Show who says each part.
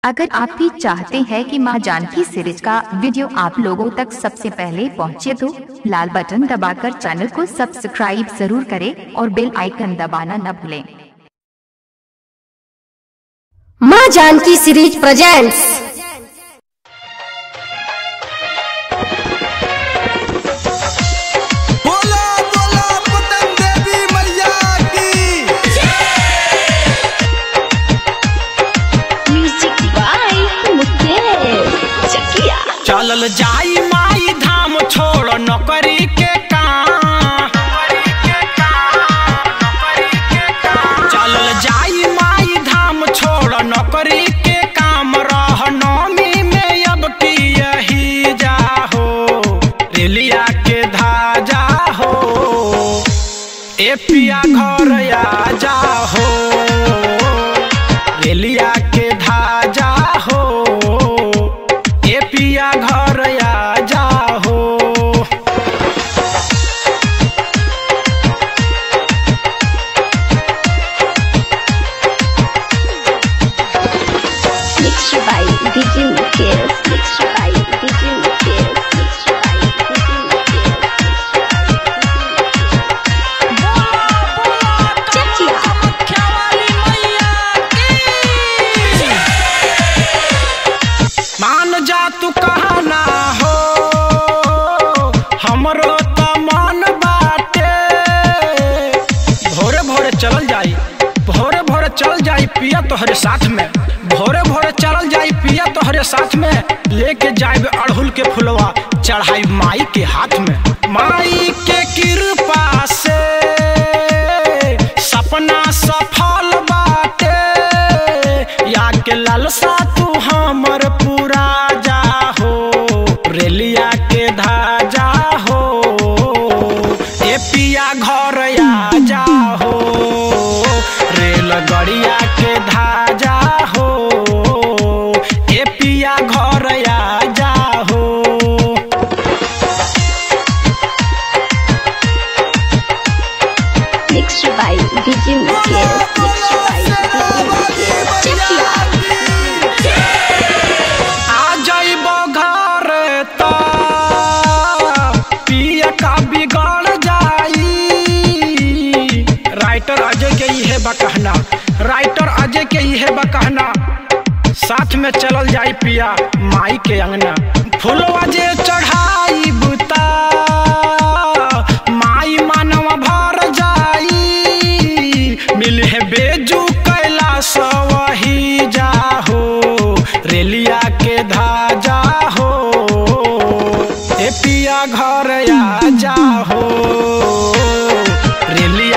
Speaker 1: अगर आप भी चाहते हैं कि मां जानकी सीरीज का वीडियो आप लोगों तक सबसे पहले पहुंचे तो लाल बटन दबाकर चैनल को सब्सक्राइब जरूर करें और बेल आइकन दबाना न भूलें।
Speaker 2: मां जानकी सीरीज प्रेजेंट्स
Speaker 3: चलल जाई माई धाम छोड़ नौकरी के काम, चलल जाई माई धाम छोड़ नौकरी के काम। रह नौमी में अब की यही जाहो रेलिया के धाजा हो, ए पिया घर आ जाहो रेलिया के धाजा हो, ए पिया घर आ जाहो।
Speaker 4: Mixed by DJ Mukesh, mixed by DJ Mukesh, mixed by DJ Mukesh.
Speaker 3: मान जा तू कहना हो हमरो त मन बाटे, भोरे भोरे चल जाई, भोरे भोरे चल जाई पिया तोहरे साथ में, भोरे भोरे चल जाई पिया तोहरे साथ में। लेके जाए अड़हुल के फुलवा चढ़ाई माई के हाथ में। माई के कृपा से सपना सफल बाटे, या के लालसा तू हमर पूरा जाहो रेलिया के धाजा हो, ए पिया घर आ जाहो रेल गड़िया के धाजा हो, ए पिया घर आ जाहो।
Speaker 4: Mixed by DJ Mukesh, mixed by DJ Mukesh.
Speaker 3: आ जाइबो घर त पिया का बिगड़ जाई, राइटर अजय के इहे बा कहना, राइटर अजय के इहे बा कहना। साथ में चलल जाई पिया माई के अंगना, फुलवा जे चढ़ाई बुता माई मानवा भर जाई। मिल है बेजू कैलाश वही जाहो रेलिया के धाजा हो, ए पिया घर आ जाहो रेलिया